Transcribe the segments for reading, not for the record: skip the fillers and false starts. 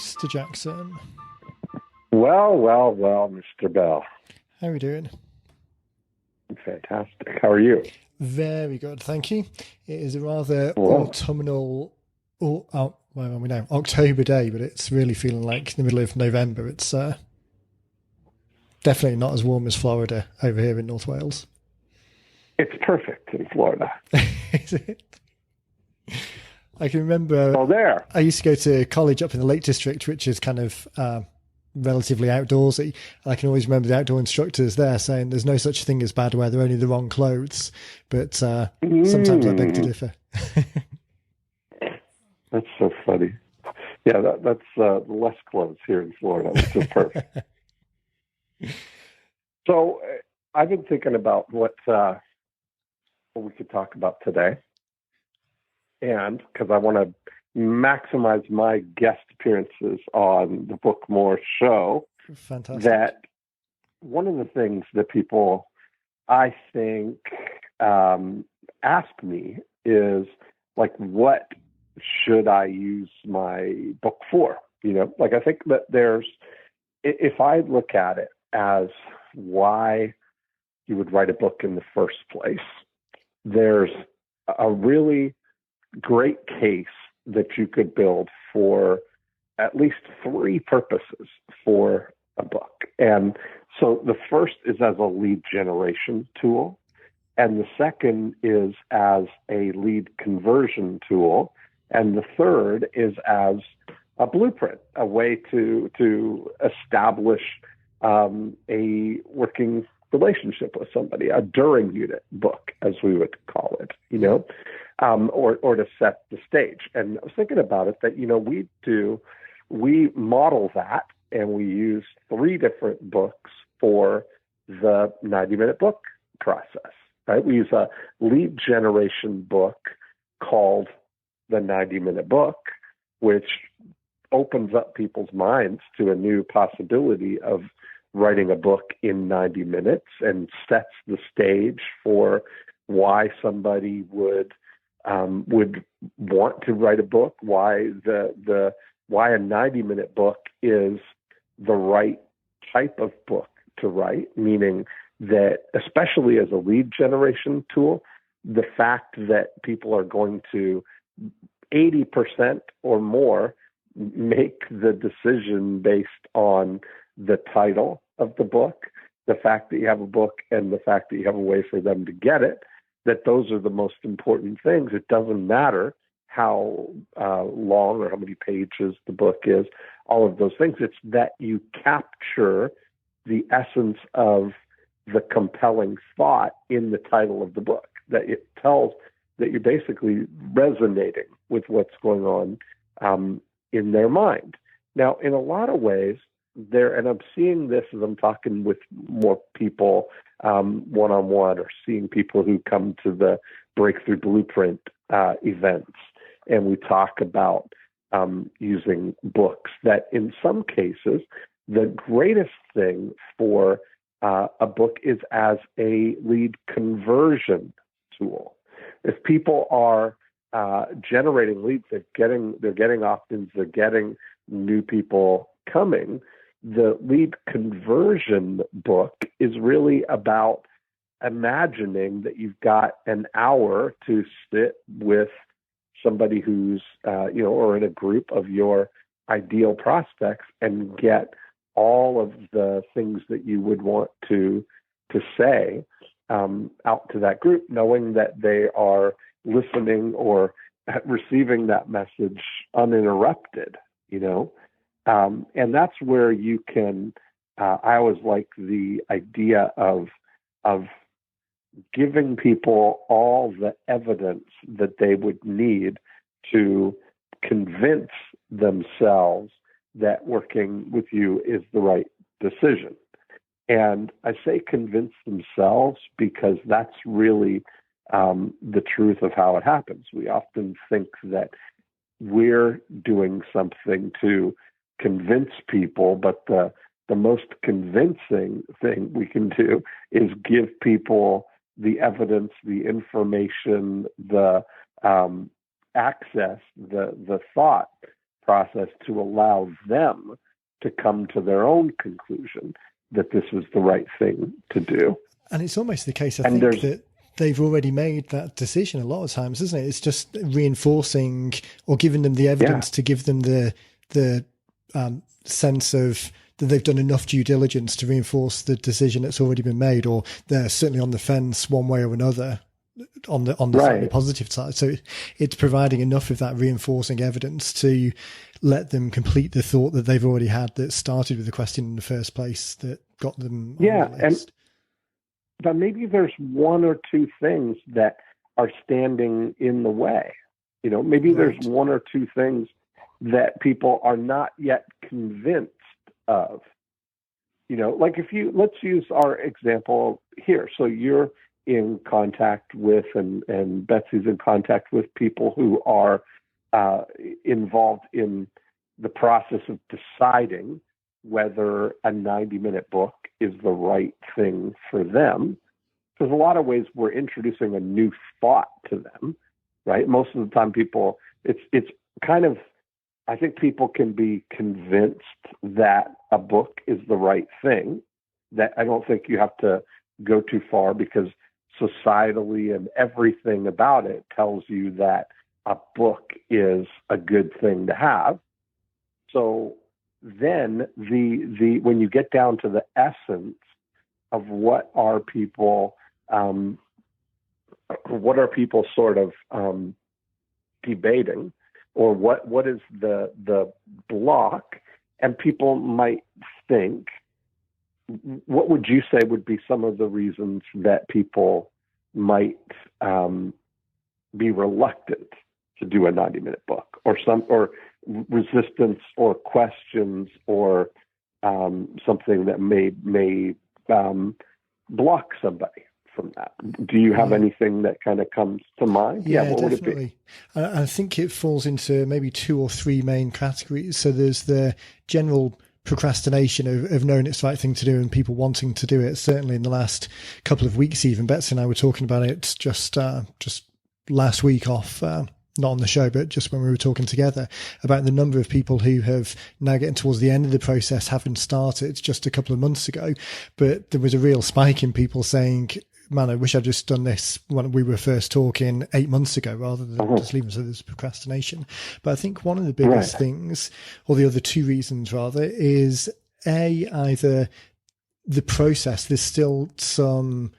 Mr. Jackson. Well, Mr. Bell. How are we doing? Fantastic. How are you? Very good, thank you. It is a rather Well, autumnal, where are we now? October day, but it's really feeling like the middle of November. It's definitely not as warm as Florida over here in North Wales. it's perfect in Florida. Is it? I can remember Oh, there. I used to go to college up in the Lake District, which is kind of relatively outdoorsy. I can always remember the outdoor instructors there saying there's no such thing as bad weather, only the wrong clothes. But sometimes I beg to differ. That's so funny. Yeah, that's less clothes here in Florida, which is perfect. So I've been thinking about what we could talk about today. And because I want to maximize my guest appearances on the Book More show, Fantastic. that one of the things that people, I think, ask me is like, what should I use my book for? Like I think that if I look at it as why you would write a book in the first place, there's a really great case that you could build for at least three purposes for a book. And so the first is as a lead generation tool, and the second is as a lead conversion tool, and the third is as a blueprint, a way to establish a working relationship with somebody, a during unit book, as we would call it, or to set the stage. And I was thinking about it that, we model that, and we use three different books for the 90-minute book process, right? We use a lead generation book called the 90-minute book, which opens up people's minds to a new possibility of writing a book in 90 minutes and sets the stage for why somebody would want to write a book, why why a 90-minute book is the right type of book to write, meaning that, especially as a lead generation tool, the fact that people are going to 80% or more make the decision based on the title of the book, the fact that you have a book, and the fact that you have a way for them to get it, that those are the most important things. It doesn't matter how long or how many pages the book is, all of those things. It's that you capture the essence of the compelling thought in the title of the book, that it tells that you're basically resonating with what's going on in their mind. Now, in a lot of ways, and I'm seeing this as I'm talking with more people one-on-one, or seeing people who come to the Breakthrough Blueprint events, and we talk about using books, that in some cases, the greatest thing for a book is as a lead conversion tool. If people are generating leads, they're getting opt-ins, they're getting new people coming. The lead conversion book is really about imagining that you've got an hour to sit with somebody who's, or in a group of your ideal prospects, and get all of the things that you would want to say out to that group, knowing that they are listening or receiving that message uninterrupted, and that's where you can, I always like the idea of giving people all the evidence that they would need to convince themselves that working with you is the right decision. And I say convince themselves because that's really the truth of how it happens. We often think that we're doing something to convince people, but the most convincing thing we can do is give people the evidence, the information, the access, the thought process to allow them to come to their own conclusion that this was the right thing to do. And it's almost the case, I think, that they've already made that decision a lot of times, isn't it? It's just reinforcing or giving them the evidence to give them the sense of that they've done enough due diligence to reinforce the decision that's already been made, or they're certainly on the fence one way or another on the slightly positive side. So it's providing enough of that reinforcing evidence to let them complete the thought that they've already had that started with the question in the first place that got them on the list. But maybe there's one or two things that are standing in the way. Maybe there's one or two things that people are not yet convinced of. Like let's use our example here. So you're in contact with, and Betsy's in contact with people who are involved in the process of deciding whether a 90-minute book is the right thing for them. There's a lot of ways we're introducing a new thought to them, right? Most of the time it's kind of, I think people can be convinced that a book is the right thing. That I don't think you have to go too far, because societally and everything about it tells you that a book is a good thing to have. So then when you get down to the essence of what are people sort of debating, or what is the block, and people might think, what would you say would be some of the reasons that people might be reluctant to do a 90-minute book, or resistance or questions, or something that may block somebody from that? Do you have anything that kind of comes to mind? Yeah, what definitely. Would it be? I think it falls into maybe 2 or 3 main categories. So there's the general procrastination of knowing it's the right thing to do and people wanting to do it. Certainly in the last couple of weeks, even Betsy and I were talking about it just last week off, not on the show, but just when we were talking together about the number of people who have now getting towards the end of the process, having started just a couple of months ago. But there was a real spike in people saying, man, I wish I'd just done this when we were first talking 8 months ago, rather than just leaving. So there's procrastination. But I think one of the biggest things, or the other 2 reasons rather, is either the process. There's still some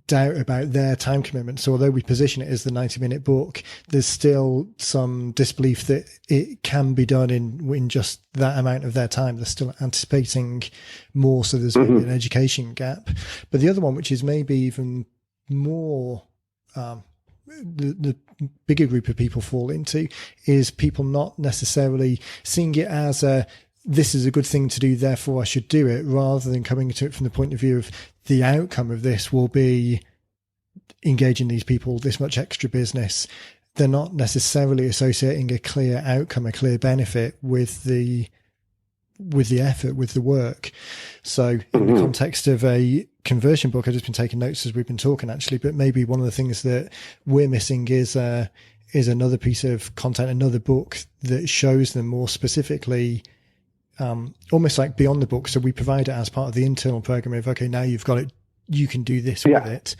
doubt about their time commitment. So although we position it as the 90-minute book, there's still some disbelief that it can be done in just that amount of their time. They're still anticipating more, so there's maybe an education gap. But the other one, which is maybe even more the bigger group of people fall into, is people not necessarily seeing it as this is a good thing to do, therefore I should do it, rather than coming to it from the point of view of the outcome of this will be engaging these people, this much extra business. They're not necessarily associating a clear outcome, a clear benefit with the effort, with the work. So in the context of a conversion book, I've just been taking notes as we've been talking actually, but maybe one of the things that we're missing is another piece of content, another book that shows them more specifically, almost like beyond the book. So we provide it as part of the internal program of, okay, now you've got it, you can do this with it,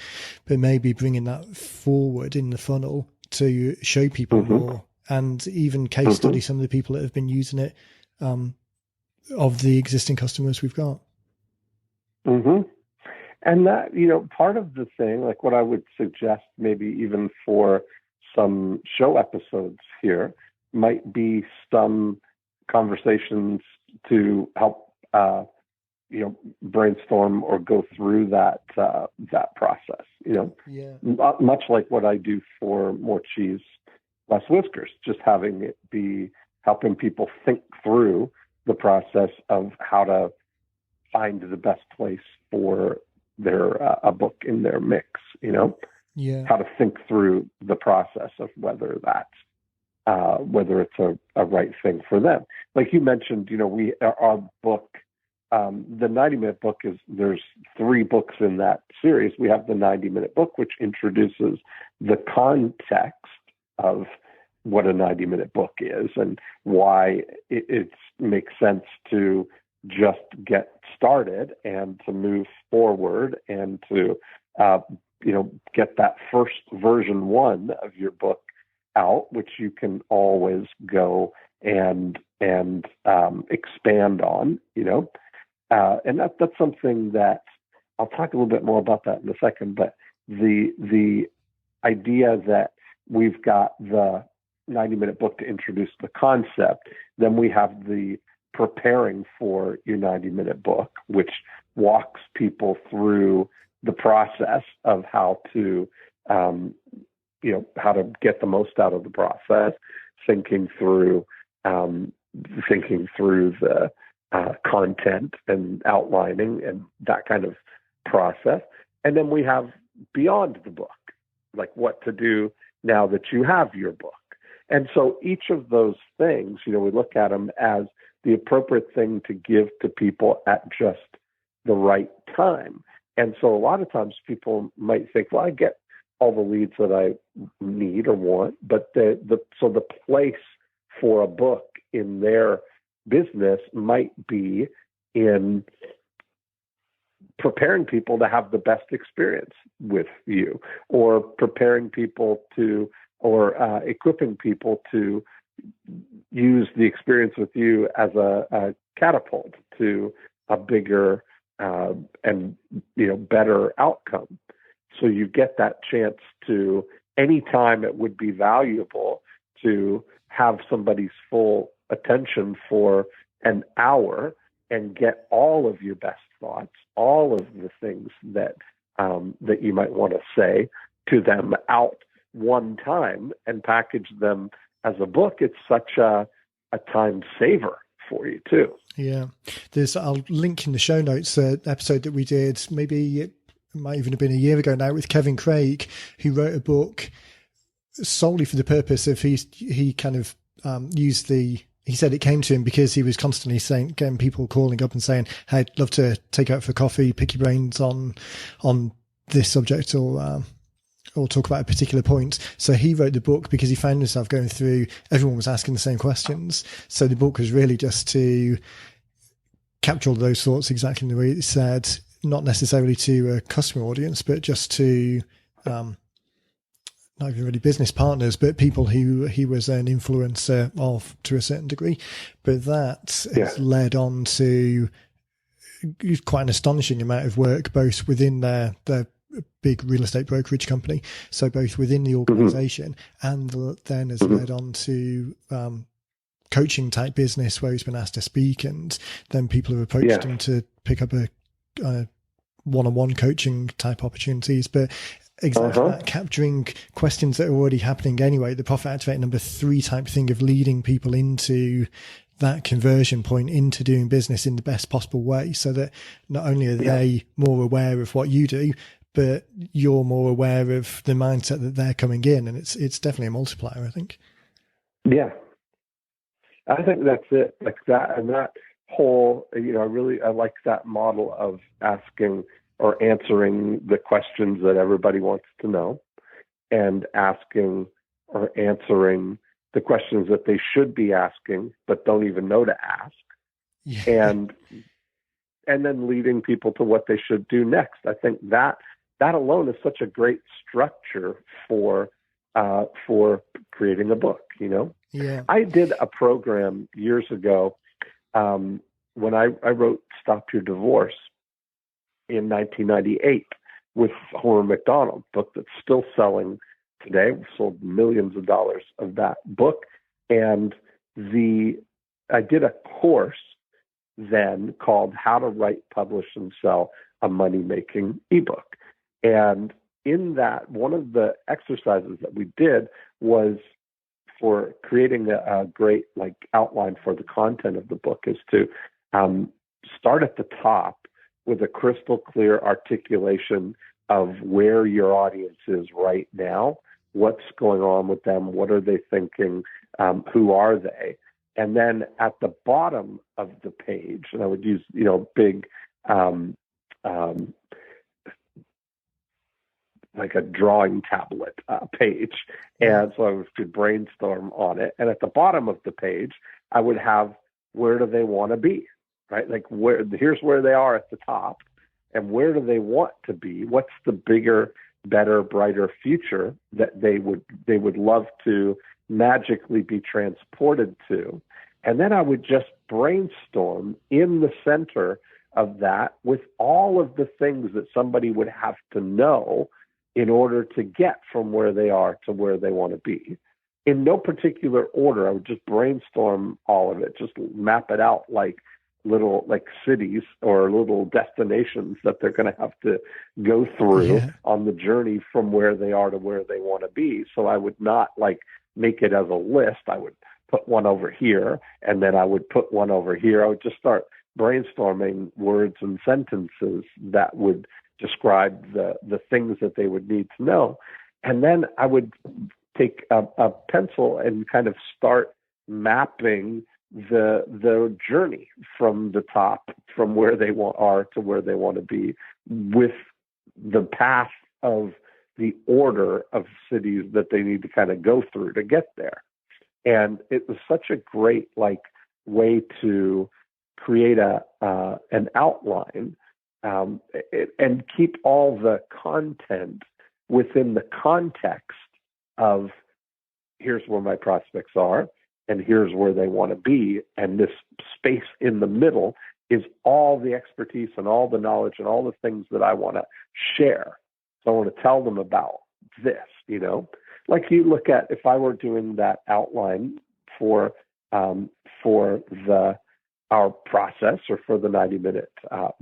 but maybe bringing that forward in the funnel to show people more, and even case study some of the people that have been using it, of the existing customers we've got. And that, part of the thing, like what I would suggest maybe even for some show episodes here, might be some conversations to help brainstorm or go through that process. Much like what I do for More Cheese, Less Whiskers, just having it be helping people think through the process of how to find the best place for their a book in their mix. How to think through the process of whether it's a right thing for them. Like you mentioned, our book, the 90-minute book there's 3 books in that series. We have the 90-minute book, which introduces the context of what a 90-minute book is and why it makes sense to just get started and to move forward and to get that first version 1 of your book out, which you can always go and expand on, and that's something that I'll talk a little bit more about that in a second. But the idea that we've got the 90-minute book to introduce the concept, then we have the preparing for your 90-minute book, which walks people through the process of how to get the most out of the process, thinking through the content and outlining and that kind of process. And then we have beyond the book, like what to do now that you have your book. And so each of those things, we look at them as the appropriate thing to give to people at just the right time. And so a lot of times people might think, well, I get all the leads that I need or want, but the place for a book in their business might be in preparing people to have the best experience with you, or preparing people to, or equipping people to use the experience with you as a catapult to a bigger and better outcome. So you get that chance to, anytime it would be valuable to have somebody's full attention for an hour and get all of your best thoughts, all of the things that that you might want to say to them out one time and package them as a book. It's such a time saver for you too. Yeah. I'll link in the show notes an episode that we did, maybe it might even have been a year ago now, with Kevin Craig, who wrote a book solely for the purpose of he kind of used he said it came to him because he was constantly getting people calling up and saying, hey, I'd love to take you out for coffee, pick your brains on this subject, or talk about a particular point. So he wrote the book because he found himself going through, everyone was asking the same questions. So the book was really just to capture all those thoughts exactly in the way it said, not necessarily to a customer audience, but just to not even really business partners, but people who he was an influencer of to a certain degree. But that has led on to quite an astonishing amount of work, both within their big real estate brokerage company, so both within the organization, and then has led on to coaching type business where he's been asked to speak, and then people have approached him to pick up a one-on-one coaching type opportunities. But exactly that, capturing questions that are already happening anyway, the Profit Activate number 3 type thing of leading people into that conversion point, into doing business in the best possible way, so that not only are they more aware of what you do, but you're more aware of the mindset that they're coming in. And it's definitely a multiplier, I think. Yeah. I think that's it. Like that, and that whole, I like that model of asking or answering the questions that everybody wants to know, and asking or answering the questions that they should be asking but don't even know to ask. And then leading people to what they should do next. I think that alone is such a great structure for creating a book, Yeah. I did a program years ago when I wrote Stop Your Divorce in 1998 with Homer McDonald, book that's still selling today. We've sold millions of dollars of that book. And I did a course then called How to Write, Publish, and Sell a Money-Making Ebook. And in that, one of the exercises that we did was, for creating a great outline for the content of the book, is to start at the top with a crystal clear articulation of where your audience is right now, what's going on with them, what are they thinking, who are they, and then at the bottom of the page, and I would use big like a drawing tablet page. And so I could brainstorm on it. And at the bottom of the page, I would have, where do they want to be, right? Like here's where they are at the top, and where do they want to be? What's the bigger, better, brighter future that they would love to magically be transported to? And then I would just brainstorm in the center of that with all of the things that somebody would have to know in order to get from where they are to where they want to be. In no particular order, I would just brainstorm all of it, just map it out like little like cities or little destinations that they're going to have to go through on the journey from where they are to where they want to be. So I would not like make it as a list. I would put one over here, and then I would put one over here. I would just start brainstorming words and sentences that would describe the things that they would need to know. And then I would take a pencil and kind of start mapping the journey from the top, from where they are to where they want to be, with the path of the order of cities that they need to kind of go through to get there. And it was such a great way to create an outline and keep all the content within the context of, here's where my prospects are, and here's where they want to be. And this space in the middle is all the expertise and all the knowledge and all the things that I want to share. So I want to tell them about this, like you look at, if I were doing that outline for our process or for the 90-minute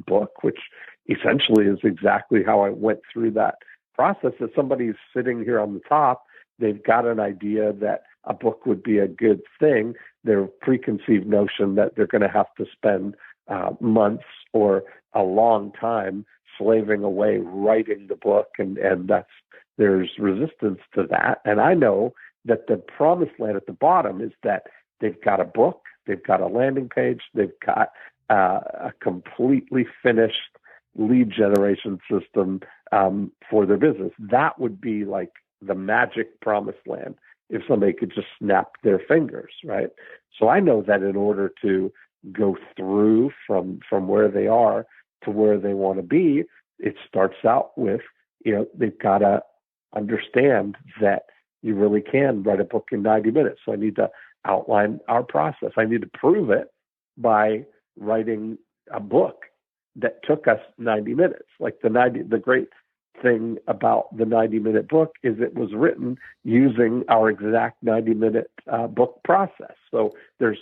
book, which essentially is exactly how I went through that process. That somebody's sitting here on the top, they've got an idea that a book would be a good thing, their preconceived notion that they're going to have to spend months or a long time slaving away writing the book, and there's resistance to that. And I know that the promised land at the bottom is that they've got a book, they've got a landing page, they've got a completely finished lead generation system for their business. That would be like the magic promised land if somebody could just snap their fingers, right? So I know that in order to go through from where they are to where they want to be, it starts out with, they've got to understand that you really can write a book in 90 minutes. So I need to outline our process. I need to prove it by writing a book that took us 90 minutes. Like the great thing about the 90-minute book is it was written using our exact 90-minute book process. So there's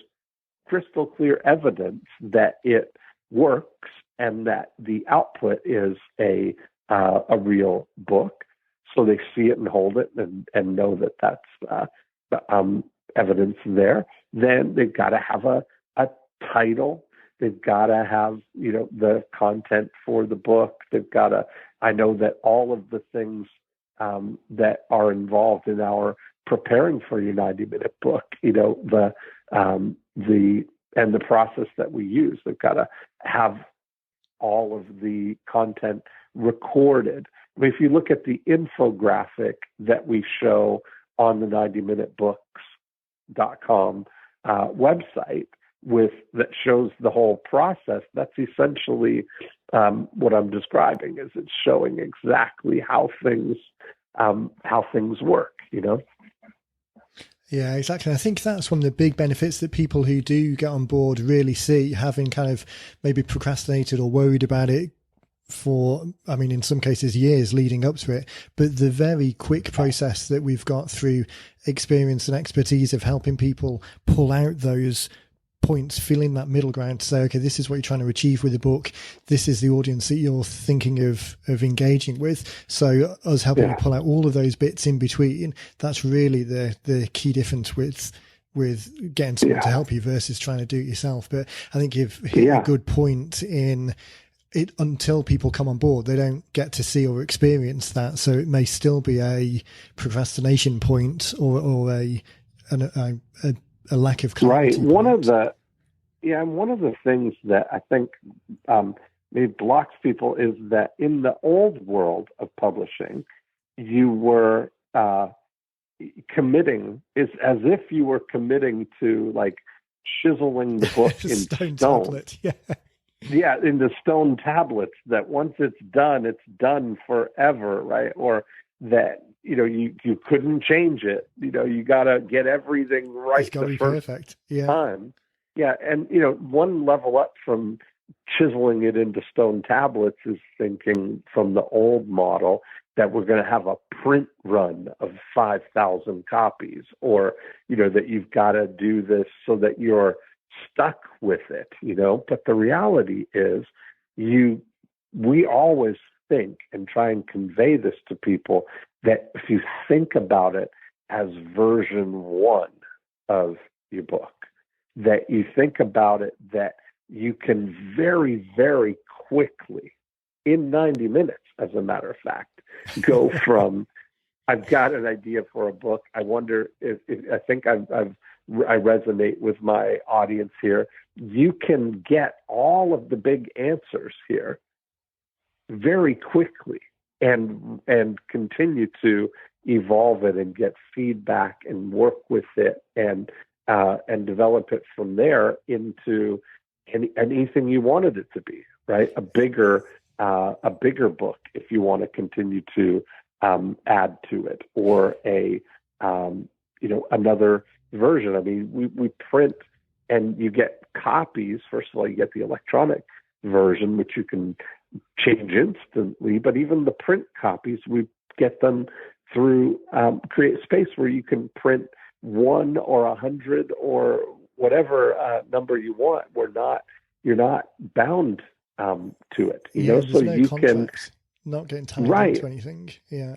crystal clear evidence that it works and that the output is a real book. So they see it and hold it and know that that's evidence there. Then they've got to have a title. They've got to have, the content for the book. They've got to, I know that all of the things that are involved in our preparing for your 90-minute book, the process that we use, they've got to have all of the content recorded. I mean, if you look at the infographic that we show on the 90minutebooks.com website that shows the whole process, that's essentially what I'm describing. Is it's showing exactly how things work, Yeah, exactly. I think that's one of the big benefits that people who do get on board really see, having kind of maybe procrastinated or worried about it for, in some cases, years leading up to it. But the very quick process that we've got through experience and expertise of helping people pull out those points, filling that middle ground to say, okay, this is what you're trying to achieve with the book. This is the audience that you're thinking of engaging with. So us helping you pull out all of those bits in between, that's really the key difference with getting someone to help you versus trying to do it yourself. But I think you've hit a good point in it. Until people come on board, they don't get to see or experience that. So it may still be a procrastination point or a lack of clarity. Right. One of the things that I think maybe blocks people is that in the old world of publishing, you were committing, is as if you were committing to like chiseling the book in stone. Tablet, yeah. Yeah, in the stone tablets, that once it's done forever, right? Or that, you couldn't change it. You got to get everything right the first perfect. Yeah. time. Yeah, and, one level up from chiseling it into stone tablets is thinking from the old model that we're going to have a print run of 5,000 copies, or, that you've got to do this so that you're stuck with it, but the reality is we always think and try and convey this to people that if you think about it as version 1 of your book, that you think about it that you can very, very quickly, in 90 minutes, as a matter of fact, go from I've got an idea for a book. I wonder if I think I resonate with my audience here. You can get all of the big answers here very quickly and continue to evolve it and get feedback and work with it and develop it from there into anything you wanted it to be, right? A bigger book if you want to continue to add to it, or another version. I mean, we print and you get copies. First of all, you get the electronic version, which you can change instantly, but even the print copies, we get them through Create Space, where you can print 1 or 100 or whatever number you want. You're not bound to it. So no you can not getting tied into anything. Yeah.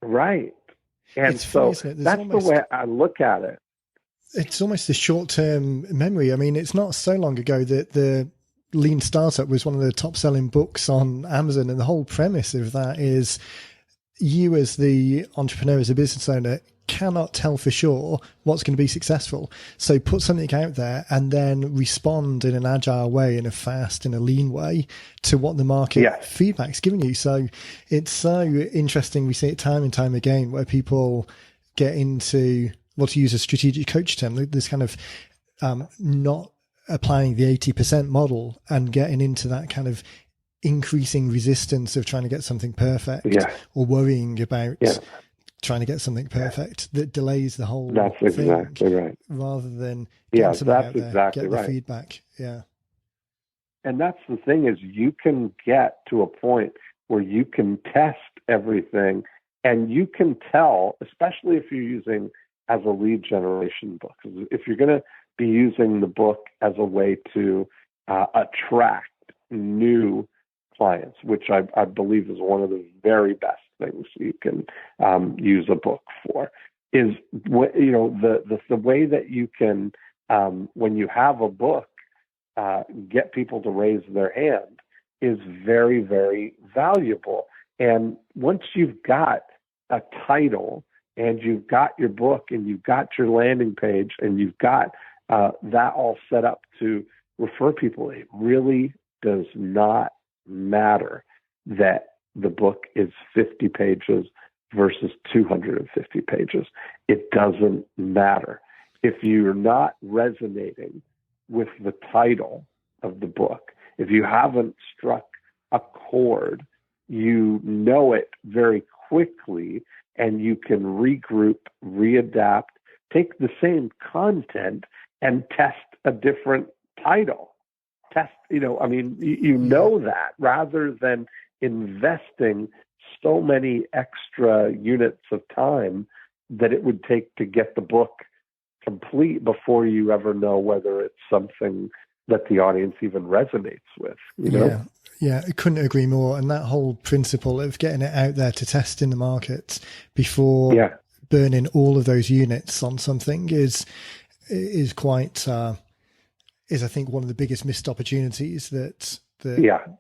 Right. And it's so funny, that's the way I look at it. It's almost a short-term memory. I mean, it's not so long ago that the Lean Startup was one of the top-selling books on Amazon, and the whole premise of that is you as the entrepreneur, as a business owner, cannot tell for sure what's going to be successful. So put something out there and then respond in an agile way, in a fast, in a lean way to what the market feedback's giving you. So it's so interesting. We see it time and time again where people get into, well, to use a strategic coach term, this kind of not applying the 80% model and getting into that kind of increasing resistance of trying to get something perfect, or worrying about trying to get something perfect that delays the whole That's thing, exactly right. rather than getting something out there, exactly get right. the feedback. Yeah. And that's the thing, is you can get to a point where you can test everything, and you can tell, especially if you're using as a lead generation book. If you're going to be using the book as a way to attract new clients, which I believe is one of the very best things you can use a book for, is the way that you can, when you have a book, get people to raise their hand is very, very valuable. And once you've got a title and you've got your book and you've got your landing page and you've got that all set up to refer people, it really does not matter that the book is 50 pages versus 250 pages. It doesn't matter. If you're not resonating with the title of the book, if you haven't struck a chord, you know it very quickly, and you can regroup, readapt, take the same content and test a different title. Test, that, rather than investing so many extra units of time that it would take to get the book complete before you ever know whether it's something that the audience even resonates with, Yeah, I couldn't agree more. And that whole principle of getting it out there to test in the market before burning all of those units on something is quite, is I think one of the biggest missed opportunities that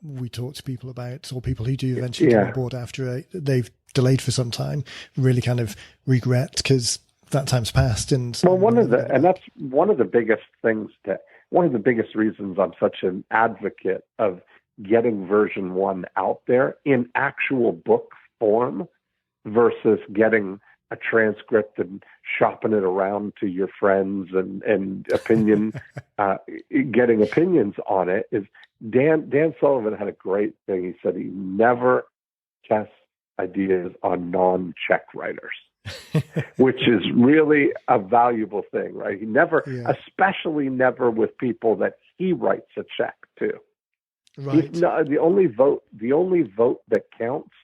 we talk to people about, or people who do eventually come on board after they've delayed for some time, really kind of regret because that time's passed. And that's one of the biggest things one of the biggest reasons I'm such an advocate of getting version 1 out there in actual book form versus getting a transcript and shopping it around to your friends and getting opinions on it. Is Dan Sullivan had a great thing. He said he never tests ideas on non-check writers, which is really a valuable thing, right? He never, especially never with people that he writes a check to. Right. The only vote that counts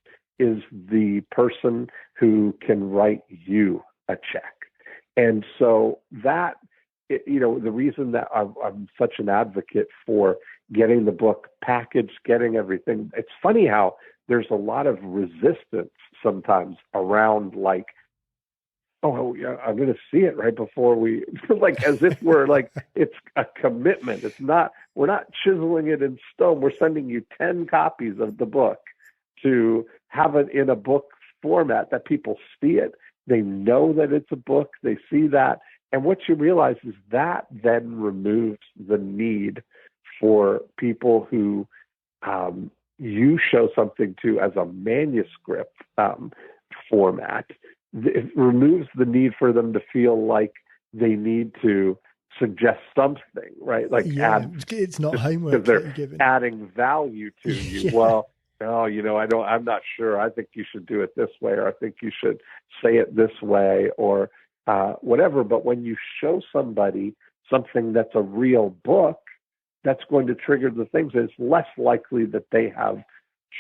is the person who can write you a check. And so that, the reason that I'm such an advocate for getting the book packaged, getting everything, it's funny how there's a lot of resistance sometimes around like, oh yeah, I'm going to see it right before we, like as if we're like, it's a commitment. It's not, we're not chiseling it in stone. We're sending you 10 copies of the book to have it in a book format that people see it. They know that it's a book. They see that. And what you realize is that then removes the need for people who you show something to as a manuscript format. It removes the need for them to feel like they need to suggest something, right? Like it's not homework because they're adding value to you. Well, I'm not sure. I think you should do it this way, or I think you should say it this way, or whatever. But when you show somebody something that's a real book, that's going to trigger the things. It's less likely that they have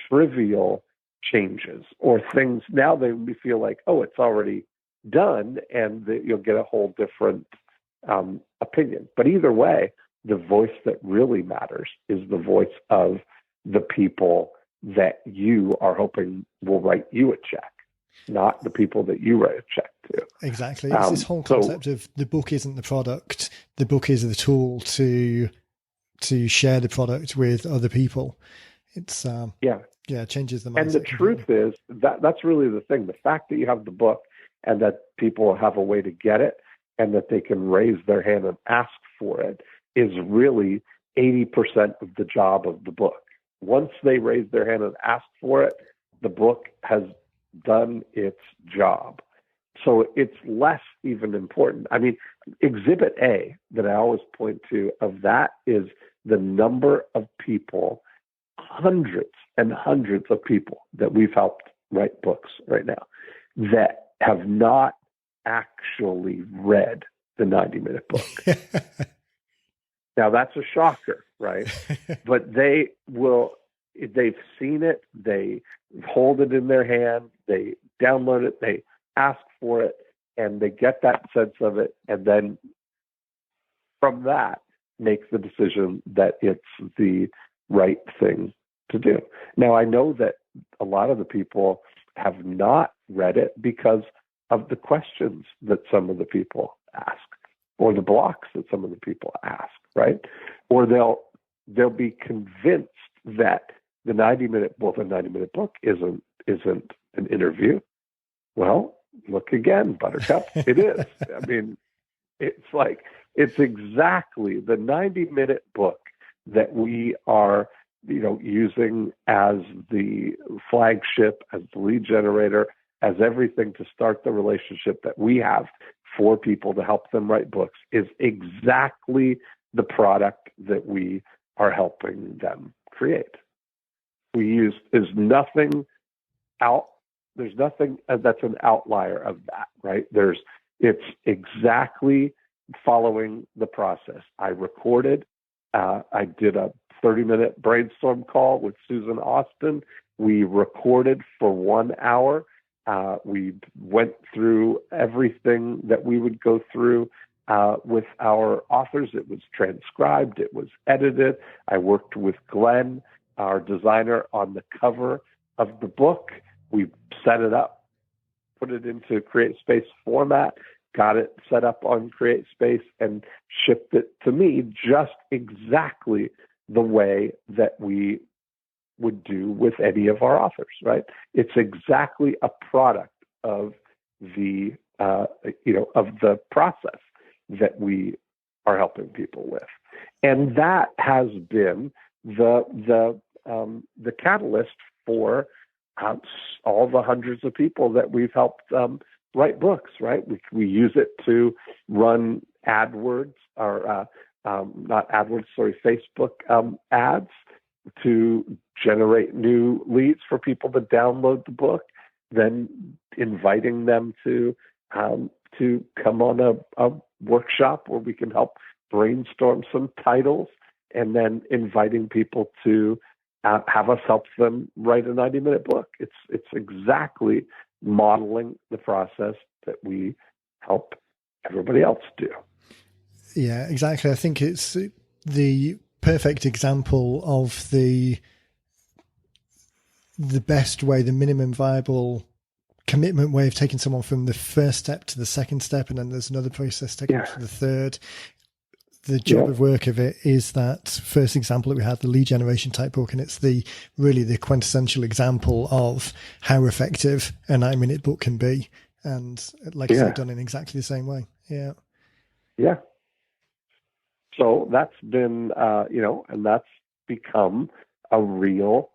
trivial changes or things. Now they feel like, oh, it's already done, and you'll get a whole different opinion. But either way, the voice that really matters is the voice of the people that you are hoping will write you a check, not the people that you write a check to. Exactly. It's this whole concept of the book isn't the product. The book is the tool to share the product with other people. It's it changes the mindset. And the truth is that's really the thing. The fact that you have the book and that people have a way to get it and that they can raise their hand and ask for it is really 80% of the job of the book. Once they raise their hand and ask for it, the book has done its job. So it's less even important. I mean, Exhibit A that I always point to of that is the number of people, hundreds and hundreds of people that we've helped write books right now that have not actually read the 90-minute book. Now that's a shocker, right? But they've seen it, they hold it in their hand, they download it, they ask for it, and they get that sense of it, and then from that make the decision that it's the right thing to do. Now I know that a lot of the people have not read it because of the questions that some of the people ask, or the blocks that some of the people ask, right? Or they'll be convinced that the 90-minute book isn't an interview. Well, look again, Buttercup. It is. I mean, it's exactly the 90-minute book that we are, using as the flagship, as the lead generator, as everything to start the relationship that we have for people to help them write books, is exactly the product that we are helping them create. There's nothing that's an outlier of that, right? It's exactly following the process. I did a 30-minute brainstorm call with Susan Austin. We recorded for 1 hour. We went through everything that we would go through with our authors. It was transcribed. It was edited. I worked with Glenn, our designer, on the cover of the book. We set it up, put it into CreateSpace format, got it set up on CreateSpace, and shipped it to me just exactly the way that we would do with any of our authors, right? It's exactly a product of the of the process that we are helping people with, and that has been the catalyst for all the hundreds of people that we've helped write books, right? We use it to run AdWords, or not AdWords, sorry, Facebook ads, to generate new leads for people to download the book, then inviting them to come on a workshop where we can help brainstorm some titles, and then inviting people to have us help them write a 90-minute book. It's exactly modeling the process that we help everybody else do. Yeah, exactly. I think it's the perfect example of the best way, the minimum viable commitment way of taking someone from the first step to the second step, and then there's another process taking them to the third. The job of work of it is that first example that we had, the lead generation type book, and it's really the quintessential example of how effective a 9-minute book can be. And like I said, done in exactly the same way. Yeah. Yeah. So that's been, and that's become a real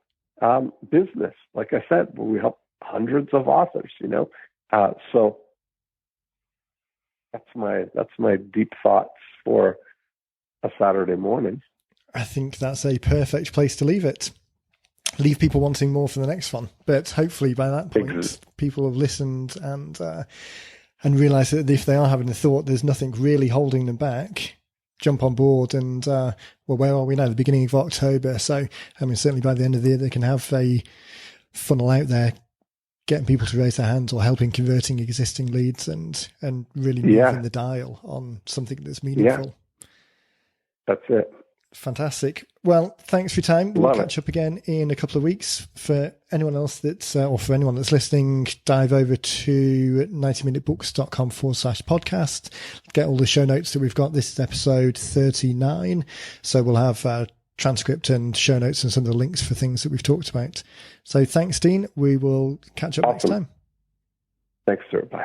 business. Like I said, we help hundreds of authors, so that's my deep thoughts for a Saturday morning. I think that's a perfect place to leave it. Leave people wanting more for the next one, but hopefully by that point, people have listened and realised that if they are having a thought, there's nothing really holding them back. Jump on board, and where are we now? The beginning of October. So, certainly by the end of the year, they can have a funnel out there, getting people to raise their hands or helping converting existing leads, and really moving the dial on something that's meaningful. Yeah. That's it. Fantastic. Well, thanks for your time. We'll catch up again in a couple of weeks. For anyone else or for anyone that's listening, dive over to 90minutebooks.com/podcast. Get all the show notes that we've got. This is episode 39. So we'll have a transcript and show notes and some of the links for things that we've talked about. So thanks, Dean. We will catch up next time. Thanks, sir. Bye.